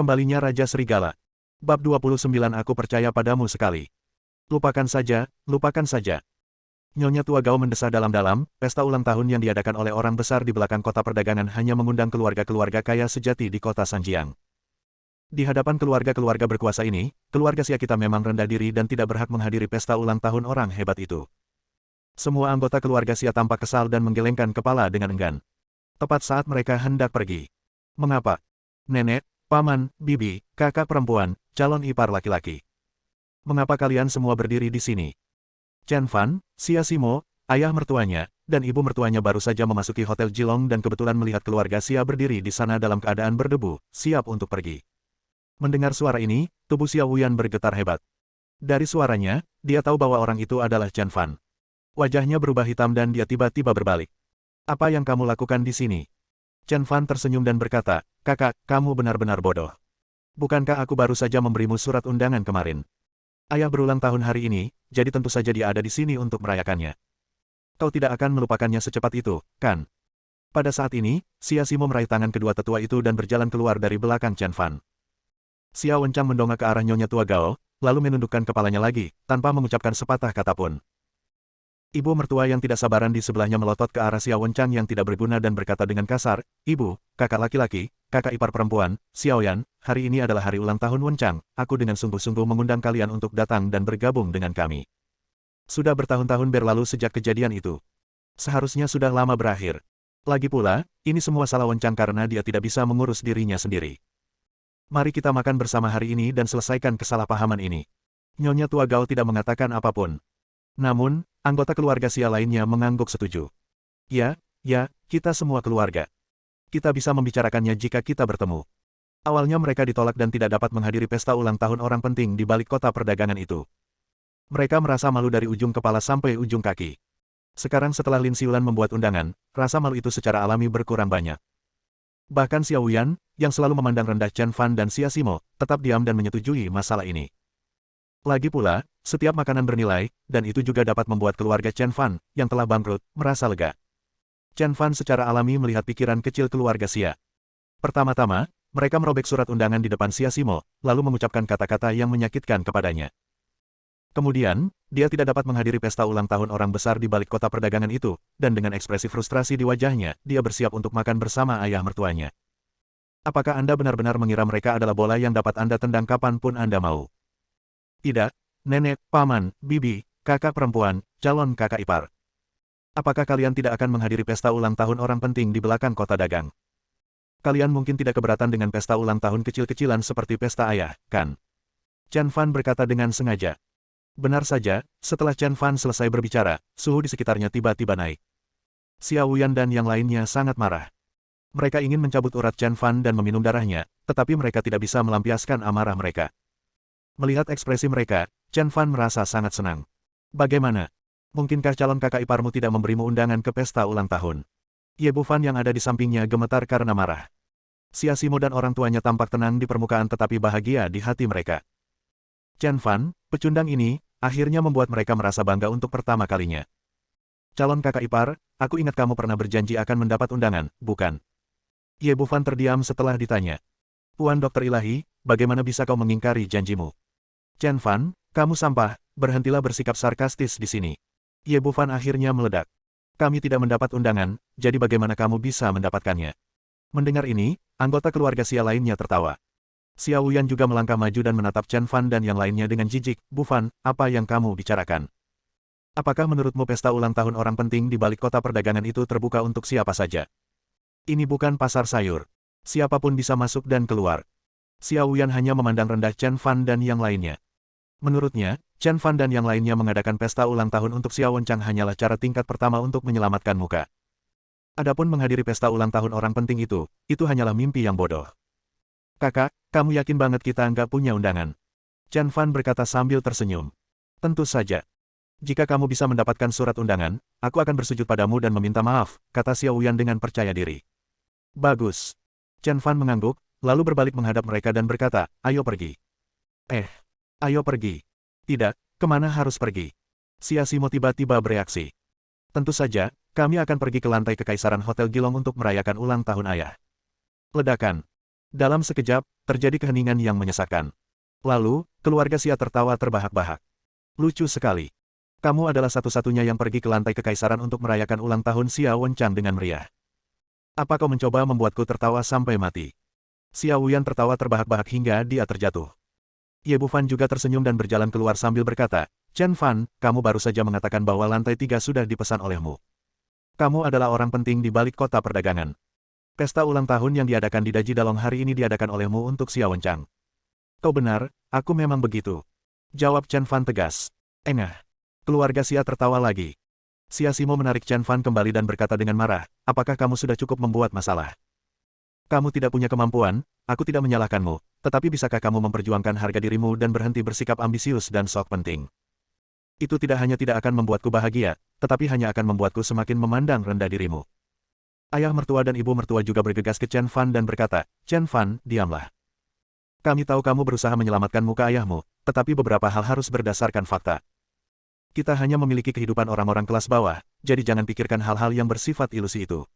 Kembalinya Raja Serigala. Bab 29. Aku percaya padamu sekali. Lupakan saja, lupakan saja. Nyonya Tua Gao mendesah dalam-dalam, pesta ulang tahun yang diadakan oleh orang besar di belakang kota perdagangan hanya mengundang keluarga-keluarga kaya sejati di kota Sanjiang. Di hadapan keluarga-keluarga berkuasa ini, keluarga Xia kita memang rendah diri dan tidak berhak menghadiri pesta ulang tahun orang hebat itu. Semua anggota keluarga Xia tampak kesal dan menggelengkan kepala dengan enggan. Tepat saat mereka hendak pergi. Mengapa? Nenek, paman, bibi, kakak perempuan, calon ipar laki-laki. Mengapa kalian semua berdiri di sini? Chen Fan, Xia Simo, ayah mertuanya, dan ibu mertuanya baru saja memasuki Hotel Jilong dan kebetulan melihat keluarga Xia berdiri di sana dalam keadaan berdebu, siap untuk pergi. Mendengar suara ini, tubuh Xia Wuyan bergetar hebat. Dari suaranya, dia tahu bahwa orang itu adalah Chen Fan. Wajahnya berubah hitam dan dia tiba-tiba berbalik. Apa yang kamu lakukan di sini? Chen Fan tersenyum dan berkata, kakak, kamu benar-benar bodoh. Bukankah aku baru saja memberimu surat undangan kemarin? Ayah berulang tahun hari ini, jadi tentu saja dia ada di sini untuk merayakannya. Kau tidak akan melupakannya secepat itu, kan? Pada saat ini, Xia Simo meraih tangan kedua tetua itu dan berjalan keluar dari belakang Chen Fan. Xia Wenchang mendongak ke arah Nyonya Tua Gao, lalu menundukkan kepalanya lagi, tanpa mengucapkan sepatah kata pun. Ibu mertua yang tidak sabaran di sebelahnya melotot ke arah Xia Wenchang yang tidak berguna dan berkata dengan kasar, Ibu, kakak laki-laki, kakak ipar perempuan, Xiaoyan, hari ini adalah hari ulang tahun Wenchang, aku dengan sungguh-sungguh mengundang kalian untuk datang dan bergabung dengan kami. Sudah bertahun-tahun berlalu sejak kejadian itu. Seharusnya sudah lama berakhir. Lagi pula, ini semua salah Wenchang karena dia tidak bisa mengurus dirinya sendiri. Mari kita makan bersama hari ini dan selesaikan kesalahpahaman ini. Nyonya Tua Gao tidak mengatakan apapun. Namun, anggota keluarga Xia lainnya mengangguk setuju. Ya, kita semua keluarga. Kita bisa membicarakannya jika kita bertemu. Awalnya mereka ditolak dan tidak dapat menghadiri pesta ulang tahun orang penting di balik kota perdagangan itu. Mereka merasa malu dari ujung kepala sampai ujung kaki. Sekarang setelah Lin Xiulan membuat undangan, rasa malu itu secara alami berkurang banyak. Bahkan Xia Wuyan, yang selalu memandang rendah Chen Fan dan Xia Simo, tetap diam dan menyetujui masalah ini. Lagi pula, setiap makanan bernilai, dan itu juga dapat membuat keluarga Chen Fan, yang telah bangkrut, merasa lega. Chen Fan secara alami melihat pikiran kecil keluarga Xia. Pertama-tama, mereka merobek surat undangan di depan Xia Simo, lalu mengucapkan kata-kata yang menyakitkan kepadanya. Kemudian, dia tidak dapat menghadiri pesta ulang tahun orang besar di balik kota perdagangan itu, dan dengan ekspresi frustrasi di wajahnya, dia bersiap untuk makan bersama ayah mertuanya. Apakah Anda benar-benar mengira mereka adalah bola yang dapat Anda tendang kapanpun Anda mau? Tidak, nenek, paman, bibi, kakak perempuan, calon kakak ipar. Apakah kalian tidak akan menghadiri pesta ulang tahun orang penting di belakang kota dagang? Kalian mungkin tidak keberatan dengan pesta ulang tahun kecil-kecilan seperti pesta ayah, kan? Chen Fan berkata dengan sengaja. Benar saja, setelah Chen Fan selesai berbicara, suhu di sekitarnya tiba-tiba naik. Xia Wuyan dan yang lainnya sangat marah. Mereka ingin mencabut urat Chen Fan dan meminum darahnya, tetapi mereka tidak bisa melampiaskan amarah mereka. Melihat ekspresi mereka, Chen Fan merasa sangat senang. Bagaimana? Mungkinkah calon kakak iparmu tidak memberimu undangan ke pesta ulang tahun? Ye Bufan yang ada di sampingnya gemetar karena marah. Xia Simo dan orang tuanya tampak tenang di permukaan tetapi bahagia di hati mereka. Chen Fan, pecundang ini, akhirnya membuat mereka merasa bangga untuk pertama kalinya. Calon kakak ipar, aku ingat kamu pernah berjanji akan mendapat undangan, bukan? Ye Bufan terdiam setelah ditanya. Tuan Dokter Ilahi, bagaimana bisa kau mengingkari janjimu? Chen Fan, kamu sampah, berhentilah bersikap sarkastis di sini. Ye Bufan akhirnya meledak. Kami tidak mendapat undangan, jadi bagaimana kamu bisa mendapatkannya? Mendengar ini, anggota keluarga Xia lainnya tertawa. Xia Wuyan juga melangkah maju dan menatap Chen Fan dan yang lainnya dengan jijik. Bufan, apa yang kamu bicarakan? Apakah menurutmu pesta ulang tahun orang penting di balik kota perdagangan itu terbuka untuk siapa saja? Ini bukan pasar sayur. Siapapun bisa masuk dan keluar. Xia Wuyan hanya memandang rendah Chen Fan dan yang lainnya. Menurutnya, Chen Fan dan yang lainnya mengadakan pesta ulang tahun untuk Xia Wenchang hanyalah cara tingkat pertama untuk menyelamatkan muka. Adapun menghadiri pesta ulang tahun orang penting itu hanyalah mimpi yang bodoh. Kakak, kamu yakin banget kita nggak punya undangan? Chen Fan berkata sambil tersenyum. Tentu saja. Jika kamu bisa mendapatkan surat undangan, aku akan bersujud padamu dan meminta maaf, kata Xia Wuyan dengan percaya diri. Bagus. Chen Fan mengangguk, lalu berbalik menghadap mereka dan berkata, ayo pergi. Ayo pergi. Tidak, kemana harus pergi? Xia Simo tiba-tiba bereaksi. Tentu saja, kami akan pergi ke lantai kekaisaran Hotel Jilong untuk merayakan ulang tahun ayah. Ledakan. Dalam sekejap, terjadi keheningan yang menyesakkan. Lalu, keluarga Xia tertawa terbahak-bahak. Lucu sekali. Kamu adalah satu-satunya yang pergi ke lantai kekaisaran untuk merayakan ulang tahun Xia Wenchang dengan meriah. Apa kau mencoba membuatku tertawa sampai mati? Xia Wuyan tertawa terbahak-bahak hingga dia terjatuh. Ye Bufan juga tersenyum dan berjalan keluar sambil berkata, Chen Fan, kamu baru saja mengatakan bahwa lantai 3 sudah dipesan olehmu. Kamu adalah orang penting di balik kota perdagangan. Pesta ulang tahun yang diadakan di Daji Dalong hari ini diadakan olehmu untuk Xia Wenchang. Kau benar, aku memang begitu. Jawab Chen Fan tegas. Engah. Keluarga Xia tertawa lagi. Xia Simo menarik Chen Fan kembali dan berkata dengan marah, apakah kamu sudah cukup membuat masalah? Kamu tidak punya kemampuan, aku tidak menyalahkanmu, tetapi bisakah kamu memperjuangkan harga dirimu dan berhenti bersikap ambisius dan sok penting? Itu tidak hanya tidak akan membuatku bahagia, tetapi hanya akan membuatku semakin memandang rendah dirimu. Ayah mertua dan ibu mertua juga bergegas ke Chen Fan dan berkata, Chen Fan, diamlah. Kami tahu kamu berusaha menyelamatkan muka ayahmu, tetapi beberapa hal harus berdasarkan fakta. Kita hanya memiliki kehidupan orang-orang kelas bawah, jadi jangan pikirkan hal-hal yang bersifat ilusi itu.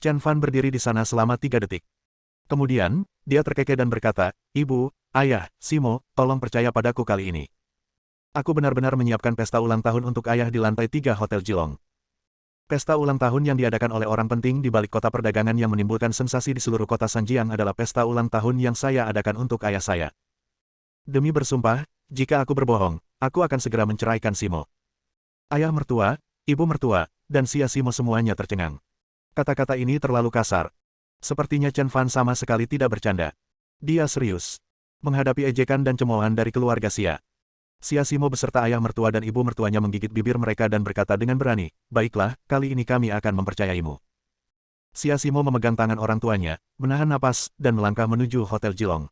Chen Fan berdiri di sana selama 3 detik. Kemudian, dia terkekeh dan berkata, Ibu, Ayah, Simo, tolong percaya padaku kali ini. Aku benar-benar menyiapkan pesta ulang tahun untuk ayah di lantai 3 Hotel Jilong. Pesta ulang tahun yang diadakan oleh orang penting di balik kota perdagangan yang menimbulkan sensasi di seluruh kota Sanjiang adalah pesta ulang tahun yang saya adakan untuk ayah saya. Demi bersumpah, jika aku berbohong, aku akan segera menceraikan Simo. Ayah mertua, ibu mertua, dan Xia Simo semuanya tercengang. Kata-kata ini terlalu kasar. Sepertinya Chen Fan sama sekali tidak bercanda. Dia serius. Menghadapi ejekan dan cemoohan dari keluarga Xia. Xia Simo beserta ayah mertua dan ibu mertuanya menggigit bibir mereka dan berkata dengan berani, baiklah, kali ini kami akan mempercayaimu. Xia Simo memegang tangan orang tuanya, menahan napas, dan melangkah menuju Hotel Jilong.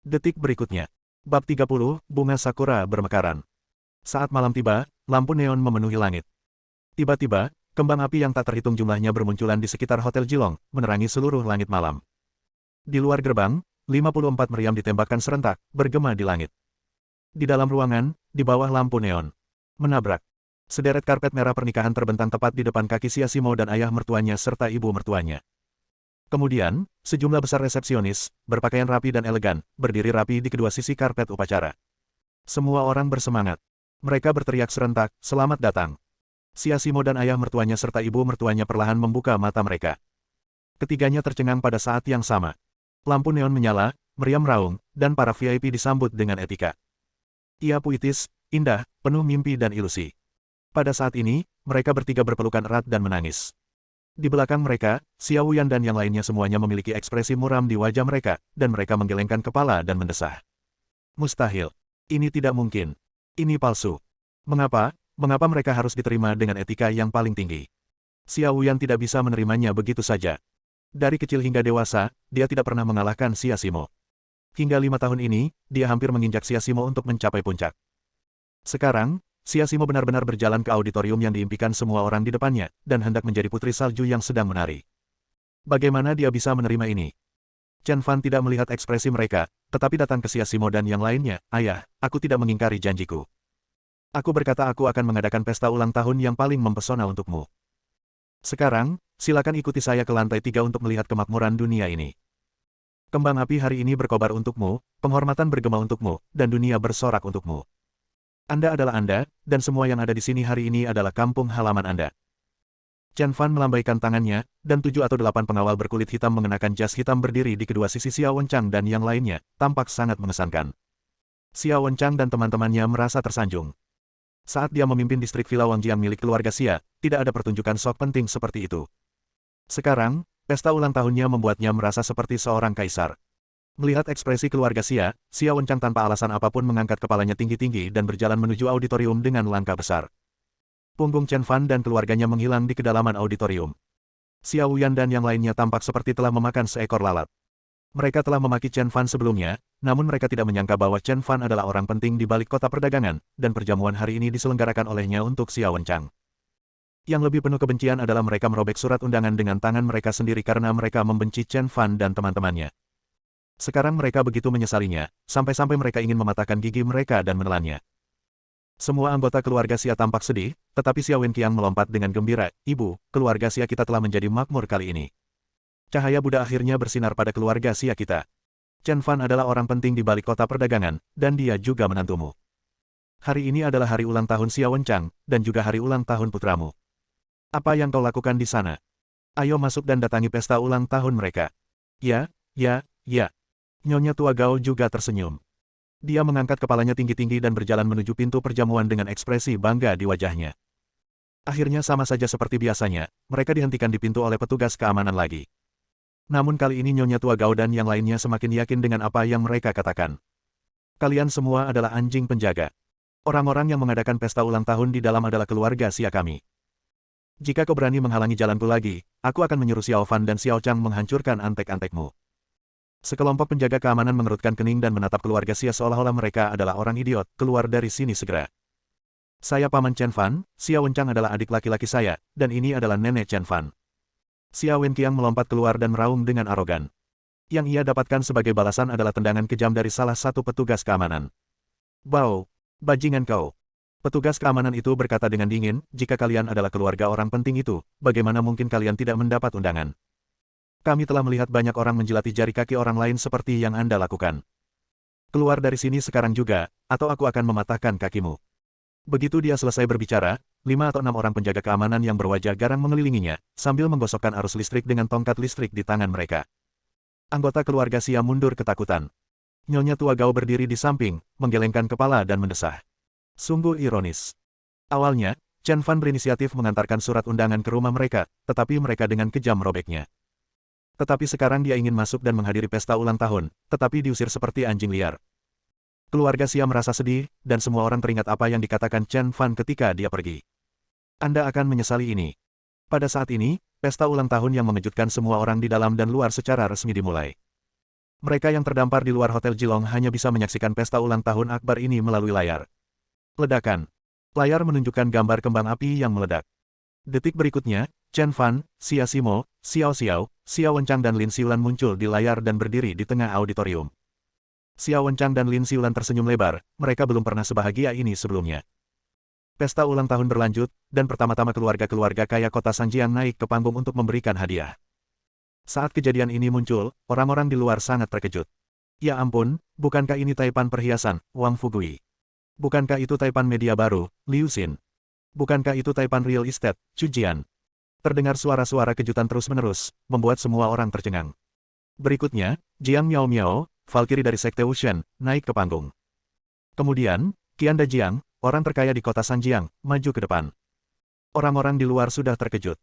Detik berikutnya. Bab 30, Bunga Sakura bermekaran. Saat malam tiba, lampu neon memenuhi langit. Tiba-tiba, kembang api yang tak terhitung jumlahnya bermunculan di sekitar Hotel Jilong, menerangi seluruh langit malam. Di luar gerbang, 54 meriam ditembakkan serentak, bergema di langit. Di dalam ruangan, di bawah lampu neon. Menabrak. Sederet karpet merah pernikahan terbentang tepat di depan kaki Xia Simo dan ayah mertuanya serta ibu mertuanya. Kemudian, sejumlah besar resepsionis, berpakaian rapi dan elegan, berdiri rapi di kedua sisi karpet upacara. Semua orang bersemangat. Mereka berteriak serentak, selamat datang. Xia Simo dan ayah mertuanya serta ibu mertuanya perlahan membuka mata mereka. Ketiganya tercengang pada saat yang sama. Lampu neon menyala, meriam raung, dan para VIP disambut dengan etika. Ia puitis, indah, penuh mimpi dan ilusi. Pada saat ini, mereka bertiga berpelukan erat dan menangis. Di belakang mereka, Xia Wuyan dan yang lainnya semuanya memiliki ekspresi muram di wajah mereka, dan mereka menggelengkan kepala dan mendesah. Mustahil. Ini tidak mungkin. Ini palsu. Mengapa? Mengapa mereka harus diterima dengan etika yang paling tinggi? Xia Wuyan tidak bisa menerimanya begitu saja. Dari kecil hingga dewasa, dia tidak pernah mengalahkan Xia Simo. Hingga 5 tahun ini, dia hampir menginjak Xia Simo untuk mencapai puncak. Sekarang, Xia Simo benar-benar berjalan ke auditorium yang diimpikan semua orang di depannya, dan hendak menjadi putri salju yang sedang menari. Bagaimana dia bisa menerima ini? Chen Fan tidak melihat ekspresi mereka, tetapi datang ke Xia Simo dan yang lainnya, Ayah, aku tidak mengingkari janjiku. Aku berkata aku akan mengadakan pesta ulang tahun yang paling mempesona untukmu. Sekarang, silakan ikuti saya ke lantai 3 untuk melihat kemakmuran dunia ini. Kembang api hari ini berkobar untukmu, penghormatan bergema untukmu, dan dunia bersorak untukmu. Anda adalah Anda, dan semua yang ada di sini hari ini adalah kampung halaman Anda. Chen Fan melambaikan tangannya, dan 7 atau 8 pengawal berkulit hitam mengenakan jas hitam berdiri di kedua sisi Xia Wenchang dan yang lainnya, tampak sangat mengesankan. Xia Wenchang dan teman-temannya merasa tersanjung. Saat dia memimpin distrik Villa Wangjiang milik keluarga Xia, tidak ada pertunjukan sok penting seperti itu. Sekarang, pesta ulang tahunnya membuatnya merasa seperti seorang kaisar. Melihat ekspresi keluarga Xia, Xia Wenchang tanpa alasan apapun mengangkat kepalanya tinggi-tinggi dan berjalan menuju auditorium dengan langkah besar. Punggung Chen Fan dan keluarganya menghilang di kedalaman auditorium. Xia Wuyan dan yang lainnya tampak seperti telah memakan seekor lalat. Mereka telah memaki Chen Fan sebelumnya, namun mereka tidak menyangka bahwa Chen Fan adalah orang penting di balik kota perdagangan, dan perjamuan hari ini diselenggarakan olehnya untuk Xia Wenchang. Yang lebih penuh kebencian adalah mereka merobek surat undangan dengan tangan mereka sendiri karena mereka membenci Chen Fan dan teman-temannya. Sekarang mereka begitu menyesalinya, sampai-sampai mereka ingin mematahkan gigi mereka dan menelannya. Semua anggota keluarga Xia tampak sedih, tetapi Xia Wenqiang melompat dengan gembira, Ibu, keluarga Xia kita telah menjadi makmur kali ini. Cahaya Buddha akhirnya bersinar pada keluarga Xia kita. Chen Fan adalah orang penting di balik kota perdagangan, dan dia juga menantumu. Hari ini adalah hari ulang tahun Xia Wenchang, dan juga hari ulang tahun putramu. Apa yang kau lakukan di sana? Ayo masuk dan datangi pesta ulang tahun mereka. Ya, ya, ya. Nyonya tua Gao juga tersenyum. Dia mengangkat kepalanya tinggi-tinggi dan berjalan menuju pintu perjamuan dengan ekspresi bangga di wajahnya. Akhirnya sama saja seperti biasanya, mereka dihentikan di pintu oleh petugas keamanan lagi. Namun kali ini Nyonya tua Gao dan yang lainnya semakin yakin dengan apa yang mereka katakan. Kalian semua adalah anjing penjaga. Orang-orang yang mengadakan pesta ulang tahun di dalam adalah keluarga Xia kami. Jika kau berani menghalangi jalanku lagi, aku akan menyuruh Xiao Fan dan Xiao Chang menghancurkan antek-antekmu. Sekelompok penjaga keamanan mengerutkan kening dan menatap keluarga Xia seolah-olah mereka adalah orang idiot. Keluar dari sini segera. Saya Paman Chen Fan, Xia Wenchang adalah adik laki-laki saya, dan ini adalah nenek Chen Fan. Xia Wenqiang melompat keluar dan meraung dengan arogan. Yang ia dapatkan sebagai balasan adalah tendangan kejam dari salah satu petugas keamanan. Bau, bajingan kau. Petugas keamanan itu berkata dengan dingin, jika kalian adalah keluarga orang penting itu, bagaimana mungkin kalian tidak mendapat undangan? Kami telah melihat banyak orang menjilati jari kaki orang lain seperti yang Anda lakukan. Keluar dari sini sekarang juga, atau aku akan mematahkan kakimu. Begitu dia selesai berbicara, 5 atau 6 orang penjaga keamanan yang berwajah garang mengelilinginya, sambil menggosokkan arus listrik dengan tongkat listrik di tangan mereka. Anggota keluarga Xia mundur ketakutan. Nyonya tua Gao berdiri di samping, menggelengkan kepala dan mendesah. Sungguh ironis. Awalnya, Chen Fan berinisiatif mengantarkan surat undangan ke rumah mereka, tetapi mereka dengan kejam merobeknya. Tetapi sekarang dia ingin masuk dan menghadiri pesta ulang tahun, tetapi diusir seperti anjing liar. Keluarga Xia merasa sedih, dan semua orang teringat apa yang dikatakan Chen Fan ketika dia pergi. Anda akan menyesali ini. Pada saat ini, pesta ulang tahun yang mengejutkan semua orang di dalam dan luar secara resmi dimulai. Mereka yang terdampar di luar Hotel Jilong hanya bisa menyaksikan pesta ulang tahun akbar ini melalui layar. Ledakan. Layar menunjukkan gambar kembang api yang meledak. Detik berikutnya, Chen Fan, Xia Simo, Xiao Xiao, Xia Wenchang dan Lin Xiulan muncul di layar dan berdiri di tengah auditorium. Xia Wenchang dan Lin Xiulan tersenyum lebar, mereka belum pernah sebahagia ini sebelumnya. Pesta ulang tahun berlanjut, dan pertama-tama keluarga-keluarga kaya kota Sanjiang naik ke panggung untuk memberikan hadiah. Saat kejadian ini muncul, orang-orang di luar sangat terkejut. Ya ampun, bukankah ini taipan perhiasan, Wang Fugui? Bukankah itu taipan media baru, Liu Xin? Bukankah itu taipan real estate, Chu Jian? Terdengar suara-suara kejutan terus-menerus, membuat semua orang tercengang. Berikutnya, Jiang Miao Miao, Valkyrie dari Sekte Wushen, naik ke panggung. Kemudian, Qian Dajiang, orang terkaya di kota Sanjiang, maju ke depan. Orang-orang di luar sudah terkejut.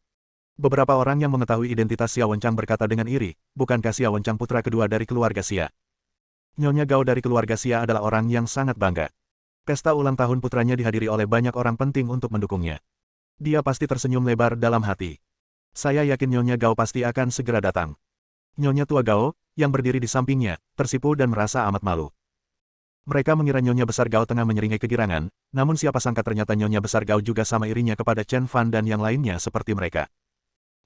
Beberapa orang yang mengetahui identitas Xia Wenchang berkata dengan iri, bukankah Xia Wenchang putra kedua dari keluarga Xia? Nyonya Gao dari keluarga Xia adalah orang yang sangat bangga. Pesta ulang tahun putranya dihadiri oleh banyak orang penting untuk mendukungnya. Dia pasti tersenyum lebar dalam hati. Saya yakin Nyonya Gao pasti akan segera datang. Nyonya tua Gao, yang berdiri di sampingnya, tersipu dan merasa amat malu. Mereka mengira Nyonya besar Gao tengah menyeringai kegirangan, namun siapa sangka ternyata Nyonya besar Gao juga sama irinya kepada Chen Fan dan yang lainnya seperti mereka.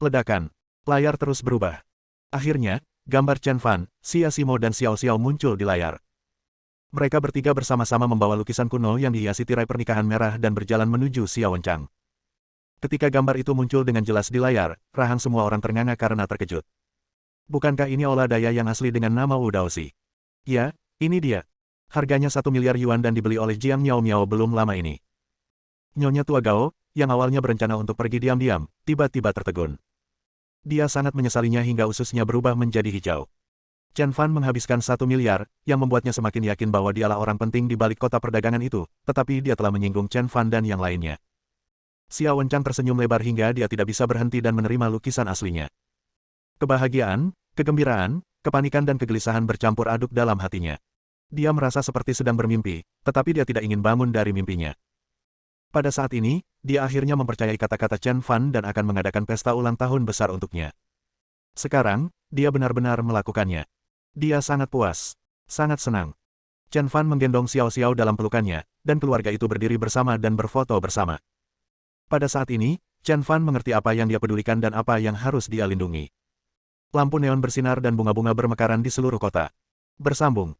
Ledakan. Layar terus berubah. Akhirnya, gambar Chen Fan, Xia Simo dan Xiao Xiao muncul di layar. Mereka bertiga bersama-sama membawa lukisan kuno yang dihiasi tirai pernikahan merah dan berjalan menuju Xia Wenchang. Ketika gambar itu muncul dengan jelas di layar, rahang semua orang ternganga karena terkejut. Bukankah ini olah daya yang asli dengan nama Wu Daoxi? Ya, ini dia. Harganya 1 miliar yuan dan dibeli oleh Jiang Miao Miao belum lama ini. Nyonya tua Gao, yang awalnya berencana untuk pergi diam-diam, tiba-tiba tertegun. Dia sangat menyesalinya hingga ususnya berubah menjadi hijau. Chen Fan menghabiskan 1 miliar, yang membuatnya semakin yakin bahwa dialah orang penting di balik kota perdagangan itu, tetapi dia telah menyinggung Chen Fan dan yang lainnya. Xia Wenchang tersenyum lebar hingga dia tidak bisa berhenti dan menerima lukisan aslinya. Kebahagiaan, kegembiraan, kepanikan dan kegelisahan bercampur aduk dalam hatinya. Dia merasa seperti sedang bermimpi, tetapi dia tidak ingin bangun dari mimpinya. Pada saat ini, dia akhirnya mempercayai kata-kata Chen Fan dan akan mengadakan pesta ulang tahun besar untuknya. Sekarang, dia benar-benar melakukannya. Dia sangat puas, sangat senang. Chen Fan menggendong Xiao Xiao dalam pelukannya, dan keluarga itu berdiri bersama dan berfoto bersama. Pada saat ini, Chen Fan mengerti apa yang dia pedulikan dan apa yang harus dia lindungi. Lampu neon bersinar dan bunga-bunga bermekaran di seluruh kota. Bersambung.